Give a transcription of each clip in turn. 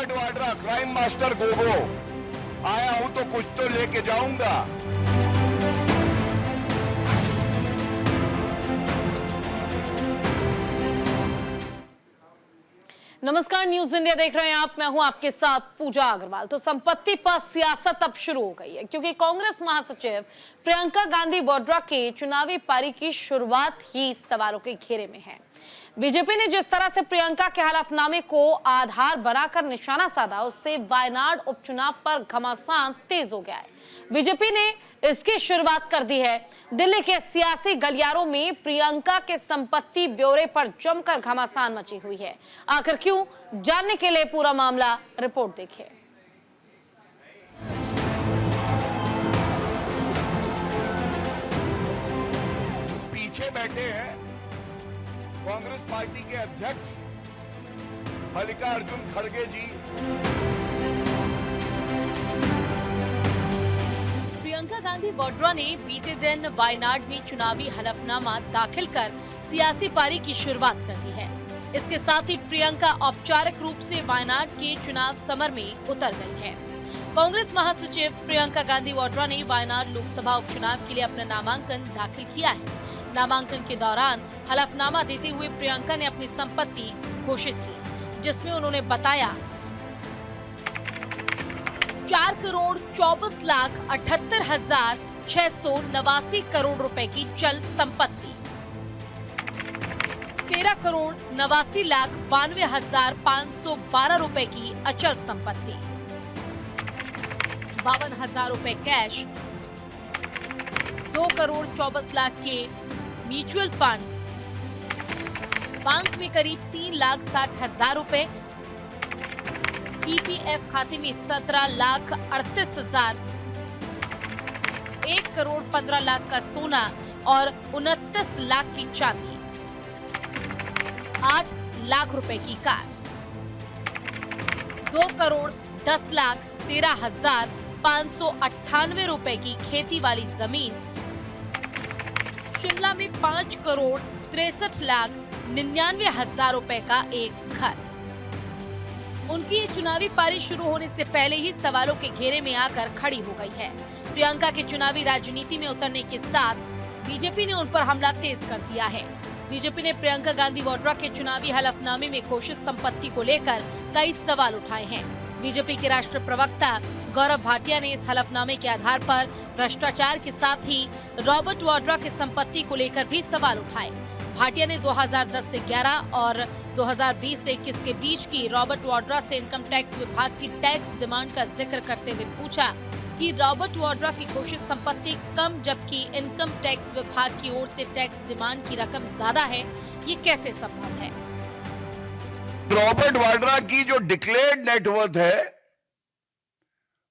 Robert Vadra, crime master Gogo, आया हूं तो कुछ तो लेके जाऊंगा। नमस्कार, न्यूज इंडिया देख रहे हैं आप। मैं हूं आपके साथ पूजा अग्रवाल। तो संपत्ति पर सियासत अब शुरू हो गई है, क्योंकि कांग्रेस महासचिव प्रियंका गांधी वाड्रा के चुनावी पारी की शुरुआत ही सवालों के घेरे में है। बीजेपी ने जिस तरह से प्रियंका के हलफनामे को आधार बनाकर निशाना साधा, उससे वायनाड उपचुनाव पर घमासान तेज हो गया है। बीजेपी ने इसकी शुरुआत कर दी है। दिल्ली के सियासी गलियारों में प्रियंका के संपत्ति ब्यौरे पर जमकर घमासान मची हुई है। आखिर क्यों, जानने के लिए पूरा मामला रिपोर्ट देखिए। पीछे बैठे हैं कांग्रेस पार्टी के अध्यक्ष मल्लिकार्जुन खड़गे जी। प्रियंका गांधी वाड्रा ने बीते दिन वायनाड में चुनावी हलफनामा दाखिल कर सियासी पारी की शुरुआत कर दी है। इसके साथ ही प्रियंका औपचारिक रूप से वायनाड के चुनाव समर में उतर गई है। कांग्रेस महासचिव प्रियंका गांधी वाड्रा ने वायनाड लोकसभा उपचुनाव के लिए अपना नामांकन दाखिल किया है। नामांकन के दौरान हलफनामा देते हुए प्रियंका ने अपनी संपत्ति घोषित की, जिसमें उन्होंने बताया 4,24,78,689 करोड़ रुपए की चल संपत्ति, 13,89,92,512 रुपए की अचल संपत्ति, 52,000 रुपए कैश, 2,24,00,000 के म्यूचुअल फंड, बैंक में करीब 3,60,000 रुपए, ईपीएफ खाते में 17,38,000, 1,15,00,000 का सोना और 29 लाख की चांदी, 8 लाख रुपए की कार, 2,10,13,598 रुपए की खेती वाली जमीन, शिमला में 5,63,99,000 रुपए का एक घर। उनकी ये चुनावी पारी शुरू होने से पहले ही सवालों के घेरे में आकर खड़ी हो गई है। प्रियंका के चुनावी राजनीति में उतरने के साथ बीजेपी ने उन पर हमला तेज कर दिया है। बीजेपी ने प्रियंका गांधी वाड्रा के चुनावी हलफनामे में घोषित संपत्ति को लेकर कई सवाल उठाए हैं। बीजेपी के राष्ट्रीय प्रवक्ता गौरव भाटिया ने इस हलफनामे के आधार पर भ्रष्टाचार के साथ ही रॉबर्ट वाड्रा की संपत्ति को लेकर भी सवाल उठाए। भाटिया ने 2010 से 11 और 2020 से 21 के बीच की रॉबर्ट वाड्रा से इनकम टैक्स विभाग की टैक्स डिमांड का जिक्र करते हुए पूछा कि रॉबर्ट वाड्रा की घोषित संपत्ति कम जबकि इनकम टैक्स विभाग की ओर से टैक्स डिमांड की रकम ज्यादा है, ये कैसे संभव है? रॉबर्ट वाड्रा की जो डिक्लेयर्ड नेटवर्थ है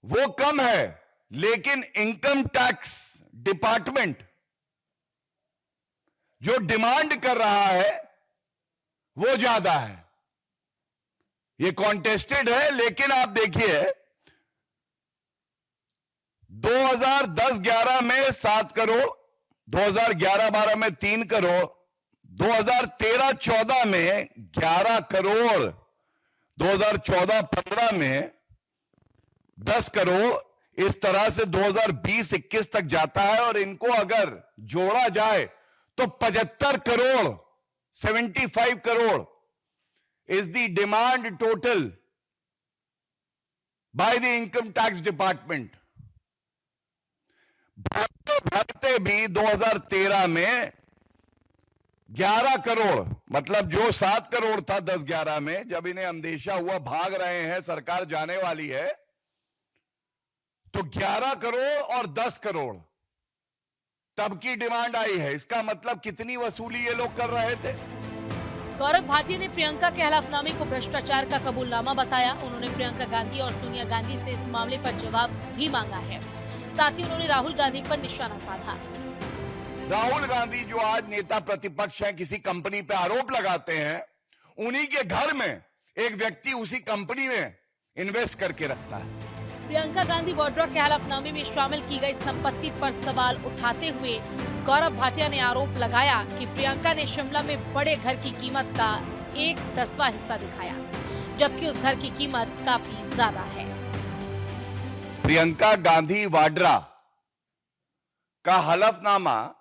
वो कम है, लेकिन इनकम टैक्स डिपार्टमेंट जो डिमांड कर रहा है वो ज्यादा है। ये कॉन्टेस्टेड है, लेकिन आप देखिए 2010-11 में 7 करोड़, 2011-12 में 3 करोड़, 2013-14 में 11 करोड़, 2014-15 में 10 करोड़, इस तरह से 2020-21 तक जाता है। और इनको अगर जोड़ा जाए तो 75 crore, 75 crore is the demand total by the income tax department। भरते भी 2013 में 11 करोड़, मतलब जो 7 करोड़ था 10-11 में, जब इन्हें अंदेशा हुआ भाग रहे हैं, सरकार जाने वाली है, तो 11 करोड़ और 10 करोड़ तब की डिमांड आई है। इसका मतलब कितनी वसूली ये लोग कर रहे थे। गौरव भाटिया ने प्रियंका के हलफनामे को भ्रष्टाचार का कबूलनामा बताया। उन्होंने प्रियंका गांधी और सोनिया गांधी से इस मामले पर जवाब भी मांगा है। साथ ही उन्होंने राहुल गांधी पर निशाना साधा। राहुल गांधी जो आज नेता प्रतिपक्ष हैं, किसी कंपनी पे आरोप लगाते हैं, उन्हीं के घर में एक व्यक्ति उसी कंपनी में इन्वेस्ट करके रखता है। प्रियंका गांधी वाड्रा के हलफनामे में शामिल की गई संपत्ति पर सवाल उठाते हुए गौरव भाटिया ने आरोप लगाया कि प्रियंका ने शिमला में बड़े घर की कीमत का 1/10वां हिस्सा दिखाया। जबकि उस घर की कीमत काफी ज्यादा है। प्रियंका गांधी वाड्रा का हलफनामा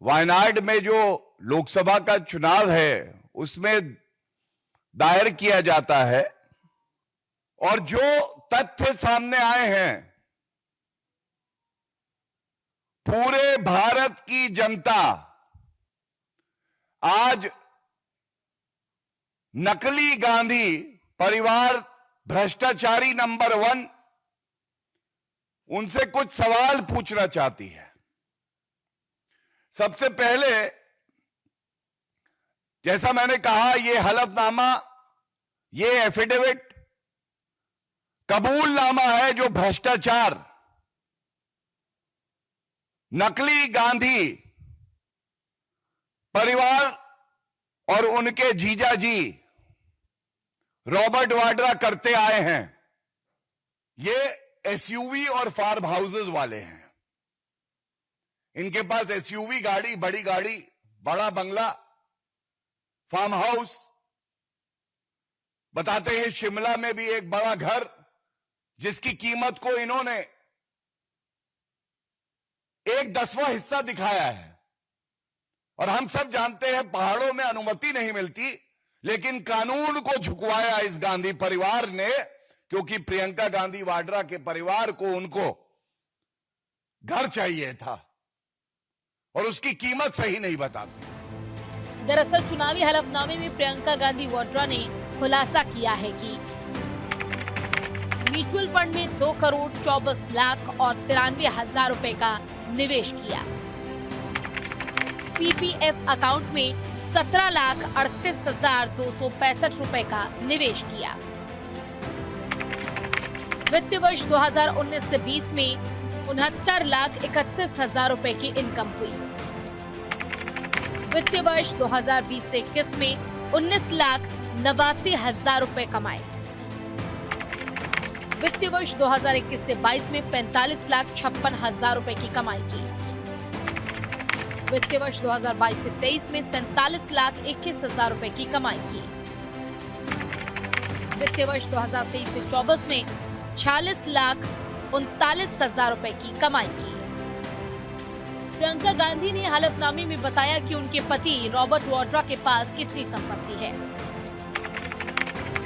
वायनाड में जो लोकसभा का चुनाव है उसमें दायर किया जाता है और जो तथ्य सामने आए हैं, पूरे भारत की जनता आज नकली गांधी परिवार भ्रष्टाचारी नंबर 1 उनसे कुछ सवाल पूछना चाहती है। सबसे पहले, जैसा मैंने कहा, ये हलफनामा, ये एफिडेविट कबूलनामा है जो भ्रष्टाचार, नकली गांधी परिवार और उनके जीजाजी रॉबर्ट वाड्रा करते आए हैं। ये एसयूवी और फार्म हाउसेस वाले हैं। इनके पास एसयूवी गाड़ी, बड़ी गाड़ी, बड़ा बंगला, फार्म हाउस, बताते हैं शिमला में भी एक बड़ा घर जिसकी कीमत को इन्होंने 1/10वां हिस्सा दिखाया है। और हम सब जानते हैं पहाड़ों में अनुमति नहीं मिलती, लेकिन कानून को झुकवाया इस गांधी परिवार ने, क्योंकि प्रियंका गांधी वाड्रा के परिवार को उनको घर चाहिए था और उसकी कीमत सही नहीं बताते। दरअसल चुनावी हलफनामे में प्रियंका गांधी वाड्रा ने खुलासा किया है कि म्यूचुअल फंड में 2 करोड़ 24 लाख और 93,000 रुपए का निवेश किया। पीपीएफ अकाउंट में 17,38,265 रुपए का निवेश किया। वित्त वर्ष 2019 से 20 में 69,31,000 रुपए की इनकम हुई। वित्त वर्ष 2020 से 21 में 19,89,000 रुपए कमाए। वित्त वर्ष 2021 से 22 में 45,56,000 रुपए की कमाई की। वित्त वर्ष 2022 से 23 में 47,21,000 रुपए की कमाई की। वित्त वर्ष 2023 से 24 में 46,39,000 रुपए की कमाई की। प्रियंका गांधी ने हलफनामे में बताया कि उनके पति रॉबर्ट वाड्रा के पास कितनी संपत्ति है।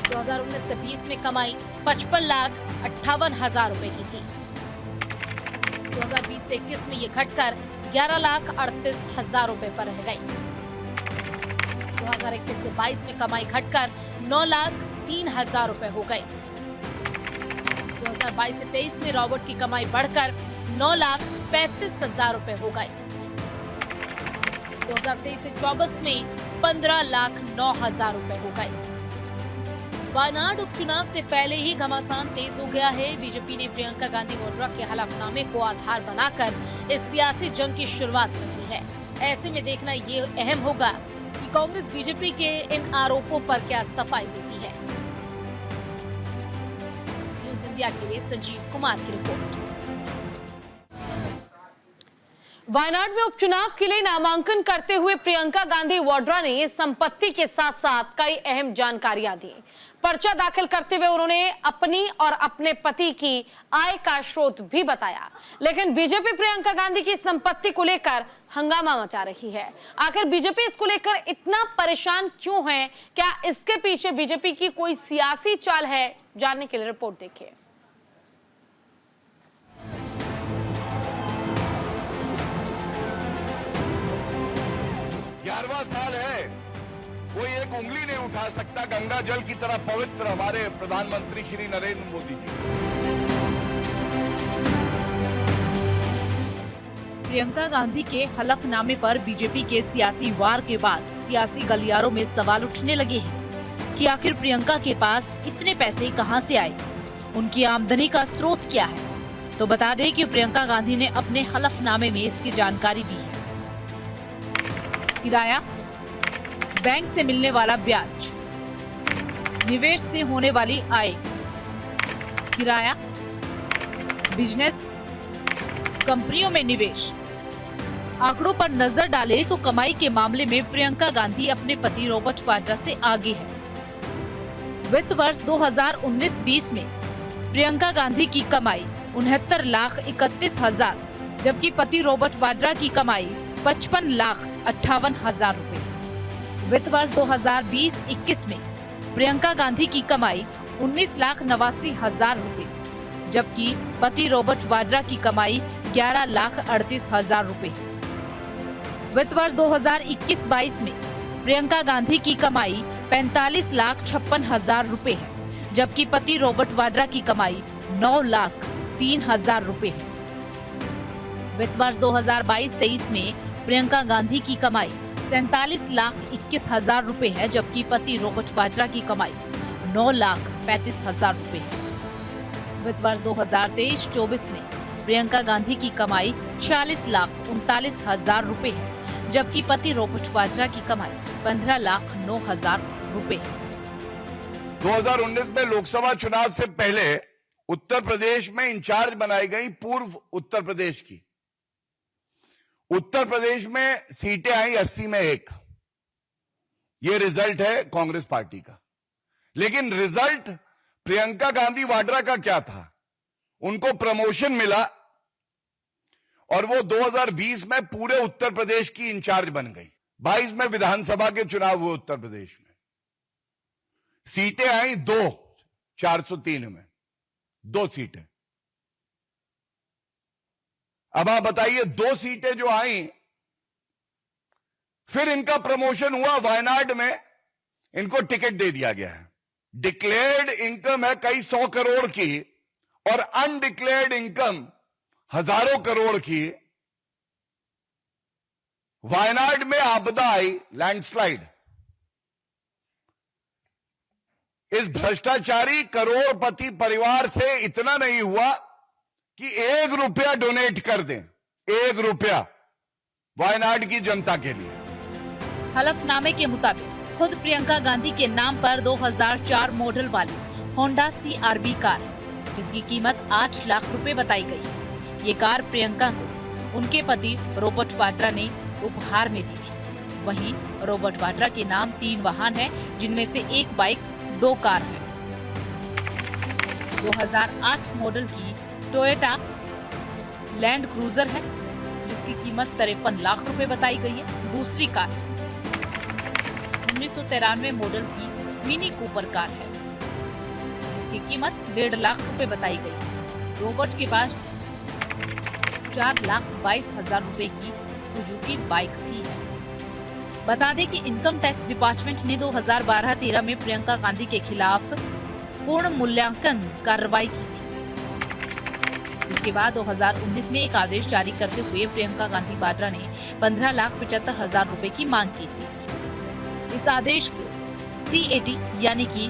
2019 से 20 में कमाई 55,58,000 रुपए की थी। 2020 से 21 में ये घटकर 11,38,000 रुपए पर रह गई। 2021 से 22 में कमाई घटकर 9,03,000 रुपए हो गए। 2022 से 23 में रॉबर्ट की कमाई बढ़कर 9,35,000 रुपए हो गए। 2023 से 24 में 15,09,000 रुपए हो गए। वायनाड उपचुनाव से पहले ही घमासान तेज हो गया है। बीजेपी ने प्रियंका गांधी वाड्रा के हलफनामे को आधार बनाकर इस सियासी जंग की शुरुआत कर दी है। ऐसे में देखना ये अहम होगा कि कांग्रेस बीजेपी के इन आरोपों पर क्या सफाई देती है। न्यूज़ इंडिया के लिए संजीव कुमार की रिपोर्ट। वायनाड में उपचुनाव के लिए नामांकन करते हुए प्रियंका गांधी वाड्रा ने संपत्ति के साथ साथ कई अहम जानकारियां दी। पर्चा दाखिल करते हुए उन्होंने अपनी और अपने पति की आय का स्रोत भी बताया। लेकिन बीजेपी प्रियंका गांधी की संपत्ति को लेकर हंगामा मचा रही है। आखिर बीजेपी इसको लेकर इतना परेशान क्यों है? क्या इसके पीछे बीजेपी की कोई सियासी चाल है? जानने के लिए रिपोर्ट देखिए। 11वां साल है, कोई एक उंगली नहीं उठा सकता गंगा जल की तरह पवित्र हमारे प्रधानमंत्री श्री नरेंद्र मोदी जी। प्रियंका गांधी के हलफनामे पर बीजेपी के सियासी वार के बाद सियासी गलियारों में सवाल उठने लगे हैं कि आखिर प्रियंका के पास इतने पैसे कहां से आए, उनकी आमदनी का स्रोत क्या है। तो बता दें कि प्रियंका गांधी ने अपने हलफनामे में इसकी जानकारी दी है। किराया, बैंक से मिलने वाला ब्याज, निवेश से होने वाली आय, किराया, बिजनेस, कंपनियों में निवेश। आंकड़ों पर नजर डालें तो कमाई के मामले में प्रियंका गांधी अपने पति रॉबर्ट वाड्रा से आगे है। वित्त वर्ष 2019-20 में प्रियंका गांधी की कमाई 69,31,000, जबकि पति रॉबर्ट वाड्रा की कमाई 55,58,000 रुपए। वित्त वर्ष 2020-21 में प्रियंका गांधी की कमाई 19,89,000 रुपए, जबकि पति रॉबर्ट वाड्रा की कमाई 11,38,000 रुपए। वित्त वर्ष 2021-22 में प्रियंका गांधी की कमाई 45,56,000 रुपए है, जबकि पति रॉबर्ट वाड्रा की कमाई 9,03,000 रुपए है। वित्त वर्ष 2022-23 में प्रियंका गांधी की कमाई 47,21,000 रुपए है, जबकि पति रॉबर्ट वाड्रा की कमाई 9,35,000 रुपए है। वित्त वर्ष 2023-24 में प्रियंका गांधी की कमाई 46,39,000 रुपए है, जबकि पति रॉबर्ट वाड्रा की कमाई 15,09,000 रुपए है। 2019 में लोकसभा चुनाव से पहले उत्तर प्रदेश में इंचार्ज बनाई गई पूर्व उत्तर प्रदेश की। उत्तर प्रदेश में सीटें आई 80 में 1। ये रिजल्ट है कांग्रेस पार्टी का। लेकिन रिजल्ट प्रियंका गांधी वाड्रा का क्या था? उनको प्रमोशन मिला और वो 2020 में पूरे उत्तर प्रदेश की इंचार्ज बन गई। 22 में विधानसभा के चुनाव हुए उत्तर प्रदेश में, सीटें आई 2, 403 में 2 सीटें। अब आप बताइए, 2 सीटें जो आई, फिर इनका प्रमोशन हुआ वायनाड में, इनको टिकट दे दिया गया है। डिक्लेयर्ड इनकम है कई 100 करोड़ की और अनडिक्लेयर्ड इनकम हजारों करोड़ की। वायनाड में आपदा आई, लैंडस्लाइड। इस भ्रष्टाचारी करोड़पति परिवार से इतना नहीं हुआ कि 1 रुपया डोनेट कर दें, 1 रुपया वायनाड की जनता के लिए। हलफनामे के मुताबिक खुद प्रियंका गांधी के नाम पर 2004 मॉडल वाली होंडा CRV कार है, जिसकी कीमत 8 लाख रुपए बताई गई है। ये कार प्रियंका को उनके पति रॉबर्ट वाड्रा ने उपहार में दी थी। वहीं रॉबर्ट वाड्रा के नाम 3 वाहन हैं, जिनमें से 1 बाइक, 2 कार है। 2008 मॉडल की टोयोटा लैंड क्रूजर है, जिसकी कीमत 53 लाख रुपए बताई गई है। दूसरी कार 1993 मॉडल की मिनी कूपर कार है, जिसकी कीमत 1.5 लाख रुपए बताई गई है। रॉबर्ट के पास 4,22,000 रुपए की सुजुकी बाइक भी है। बता दें कि इनकम टैक्स डिपार्टमेंट ने 2012-13 में प्रियंका गांधी के खिलाफ पूर्ण मूल्यांकन कार्रवाई की थी। इसके बाद 2019 में एक आदेश जारी करते हुए प्रियंका गांधी वाड्रा ने 15,75,000 रुपए की मांग की थी। इस आदेश को CAT यानी कि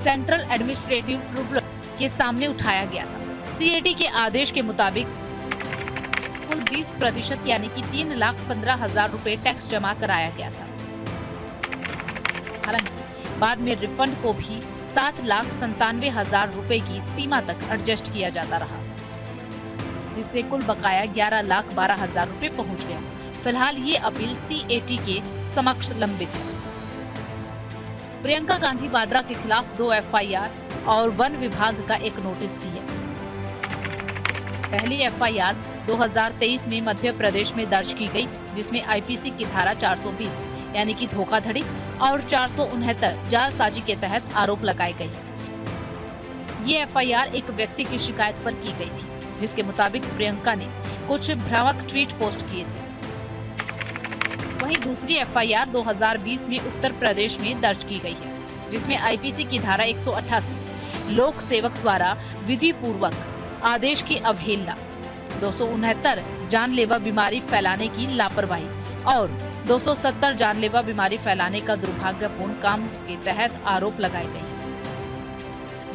सेंट्रल एडमिनिस्ट्रेटिव ट्रिब्यूनल के सामने उठाया गया था। CAT के आदेश के मुताबिक कुल 20% यानी कि 3,15,000 रुपए टैक्स जमा कराया गया था। हालांकि बाद में रिफंड को भी 7,97,000 रुपए की सीमा तक एडजस्ट किया जाता रहा, जिससे कुल बकाया 11,12,000 रुपए पहुंच गया। फिलहाल ये अपील CAT के समक्ष लंबित है। प्रियंका गांधी वाड्रा के खिलाफ 2 FIR और वन विभाग का एक नोटिस भी है। पहली FIR 2023 में मध्य प्रदेश में दर्ज की गई, जिसमें IPC की धारा 420 यानी कि धोखाधड़ी और 469 जालसाजी के तहत आरोप लगाए गए। ये FIR एक व्यक्ति की शिकायत पर की गई थी, जिसके मुताबिक प्रियंका ने कुछ भ्रामक ट्वीट पोस्ट किए थे। वहीं दूसरी FIR 2020 में उत्तर प्रदेश में दर्ज की गई है, जिसमें IPC की धारा 188 लोक सेवक द्वारा विधि पूर्वक आदेश की अवहेलना, 269 जानलेवा बीमारी फैलाने की लापरवाही और 270 जानलेवा बीमारी फैलाने का दुर्भाग्यपूर्ण काम के तहत आरोप लगाए गए हैं।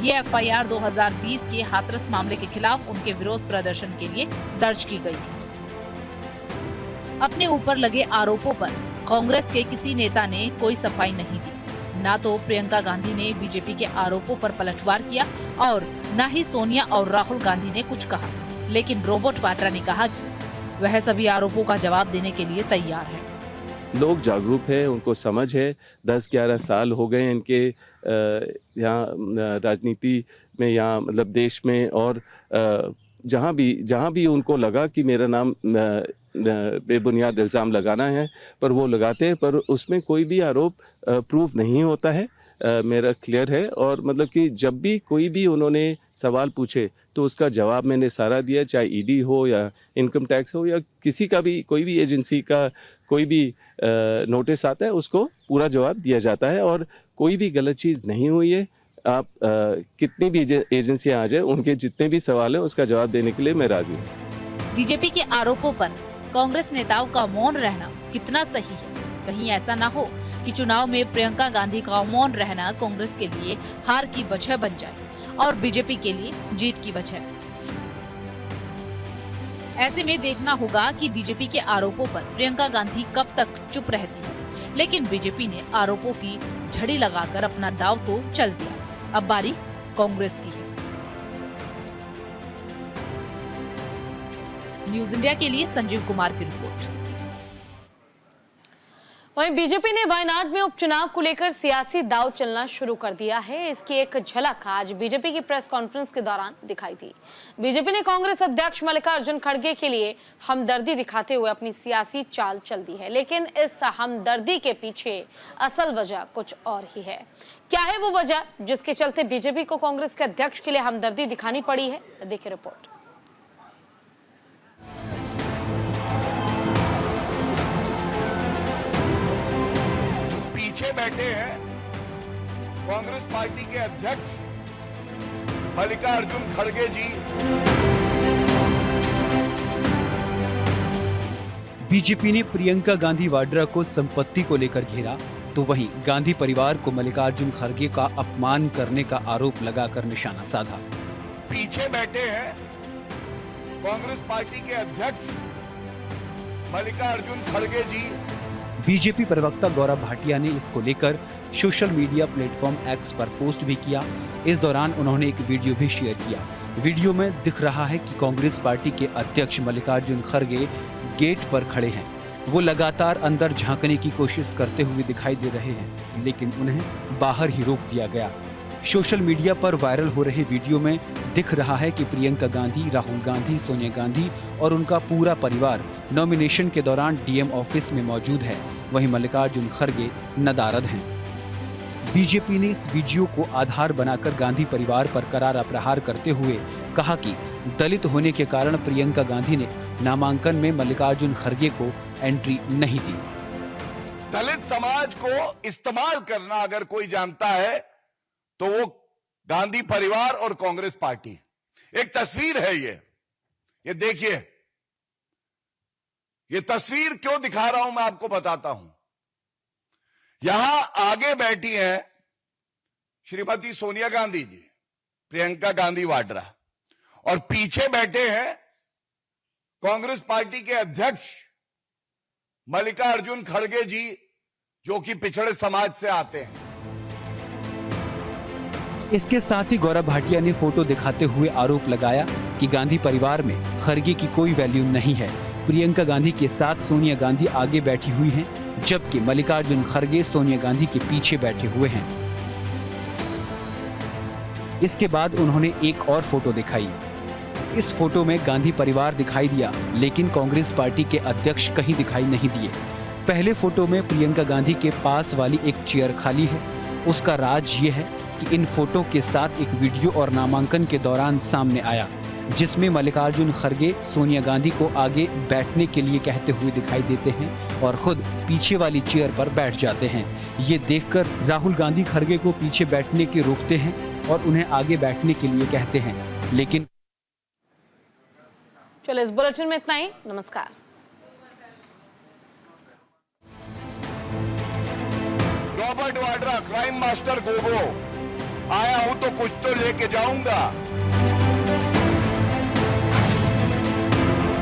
ये FIR 2020 के हाथरस मामले के खिलाफ उनके विरोध प्रदर्शन के लिए दर्ज की गई थी। अपने ऊपर लगे आरोपों पर कांग्रेस के किसी नेता ने कोई सफाई नहीं दी। ना तो प्रियंका गांधी ने बीजेपी के आरोपों पर पलटवार किया और न ही सोनिया और राहुल गांधी ने कुछ कहा, लेकिन रॉबर्ट वाड्रा ने कहा कि वह सभी आरोपों का जवाब देने के लिए तैयार है। लोग जागरूक हैं, उनको समझ है। 10-11 साल हो गए इनके यहाँ राजनीति में, यहाँ मतलब देश में, और जहाँ भी उनको लगा कि मेरा नाम बेबुनियाद इल्ज़ाम लगाना है, पर वो लगाते हैं, पर उसमें कोई भी आरोप प्रूव नहीं होता है। मेरा क्लियर है। और मतलब कि जब भी कोई भी उन्होंने सवाल पूछे तो उसका जवाब मैंने सारा दिया, चाहे ईडी हो या इनकम टैक्स हो या किसी का भी, कोई भी एजेंसी का कोई भी नोटिस आता है उसको पूरा जवाब दिया जाता है, और कोई भी गलत चीज़ नहीं हुई है। आप कितनी भी एजेंसियां आ जाए, उनके जितने भी सवाल हैं उसका जवाब देने के लिए मैं राजी हूँ। बीजेपी के आरोपों पर कांग्रेस नेताओं का मौन रहना कितना सही है? कहीं ऐसा ना हो कि चुनाव में प्रियंका गांधी का मौन रहना कांग्रेस के लिए हार की वजह बन जाए और बीजेपी के लिए जीत की वजह। ऐसे में देखना होगा कि बीजेपी के आरोपों पर प्रियंका गांधी कब तक चुप रहती है। लेकिन बीजेपी ने आरोपों की झड़ी लगाकर अपना दांव तो चल दिया। अब बारी कांग्रेस की है। न्यूज़ इंडिया के लिए संजीव कुमार की रिपोर्ट। वहीं बीजेपी ने वायनाड में उपचुनाव को लेकर सियासी दांव चलना शुरू कर दिया है। इसकी एक झलक आज बीजेपी की प्रेस कॉन्फ्रेंस के दौरान दिखाई दी। बीजेपी ने कांग्रेस अध्यक्ष मल्लिकार्जुन खड़गे के लिए हमदर्दी दिखाते हुए अपनी सियासी चाल चल दी है, लेकिन इस हमदर्दी के पीछे असल वजह कुछ और ही है। क्या है वो वजह जिसके चलते बीजेपी को कांग्रेस के अध्यक्ष के लिए हमदर्दी दिखानी पड़ी है? देखिए रिपोर्ट। पीछे बैठे हैं कांग्रेस पार्टी के अध्यक्ष मल्लिकार्जुन खड़गे जी। बीजेपी ने प्रियंका गांधी वाड्रा को संपत्ति को लेकर घेरा, तो वहीं गांधी परिवार को मल्लिकार्जुन खड़गे का अपमान करने का आरोप लगाकर निशाना साधा। पीछे बैठे हैं कांग्रेस पार्टी के अध्यक्ष मल्लिकार्जुन खड़गे जी। बीजेपी प्रवक्ता गौरव भाटिया ने इसको लेकर सोशल मीडिया प्लेटफॉर्म एक्स पर पोस्ट भी किया। इस दौरान उन्होंने एक वीडियो भी शेयर किया। वीडियो में दिख रहा है कि कांग्रेस पार्टी के अध्यक्ष मल्लिकार्जुन खड़गे गेट पर खड़े हैं। वो लगातार अंदर झांकने की कोशिश करते हुए दिखाई दे रहे हैं, लेकिन उन्हें बाहर ही रोक दिया गया। सोशल मीडिया पर वायरल हो रहे वीडियो में दिख रहा है कि प्रियंका गांधी, राहुल गांधी, सोनिया गांधी और उनका पूरा परिवार नॉमिनेशन के दौरान डीएम ऑफिस में मौजूद है। वहीं मल्लिकार्जुन खड़गे नदारद हैं। बीजेपी ने इस वीडियो को आधार बनाकर गांधी परिवार पर करारा प्रहार करते हुए कहा कि दलित होने के कारण प्रियंका गांधी ने नामांकन में मल्लिकार्जुन खड़गे को एंट्री नहीं दी। दलित समाज को इस्तेमाल करना अगर कोई जानता है तो वो गांधी परिवार और कांग्रेस पार्टी। एक तस्वीर है ये देखिए। ये तस्वीर क्यों दिखा रहा हूं मैं आपको बताता हूं। यहां आगे बैठी हैं श्रीमती सोनिया गांधी जी, प्रियंका गांधी वाड्रा, और पीछे बैठे हैं कांग्रेस पार्टी के अध्यक्ष मल्लिकार्जुन खड़गे जी, जो कि पिछड़े समाज से आते हैं। इसके साथ ही गौरव भाटिया ने फोटो दिखाते हुए आरोप लगाया कि गांधी परिवार में खड़गे की कोई वैल्यू नहीं है। प्रियंका गांधी के साथ सोनिया गांधी आगे बैठी हुई हैं, जबकि मल्लिकार्जुन खड़गे सोनिया गांधी के पीछे बैठे हुए हैं। इसके बाद उन्होंने एक और फोटो दिखाई। इस फोटो में गांधी परिवार दिखाई दिया, लेकिन कांग्रेस पार्टी के अध्यक्ष कहीं दिखाई नहीं दिए। पहले फोटो में प्रियंका गांधी के पास वाली एक चेयर खाली है। उसका राज ये है कि इन फोटो के साथ एक वीडियो और नामांकन के दौरान सामने आया, जिसमें मल्लिकार्जुन खड़गे सोनिया गांधी को आगे बैठने के लिए कहते हुए दिखाई देते हैं और खुद पीछे वाली चेयर पर बैठ जाते हैं। ये देखकर राहुल गांधी खड़गे को पीछे बैठने के रोकते हैं और उन्हें आगे बैठने के लिए कहते हैं, लेकिन चलो इस बुलेटिन में इतना ही। नमस्कार। Robert Vadra, crime master Gogo, आया हूं तो कुछ तो लेके जाऊंगा।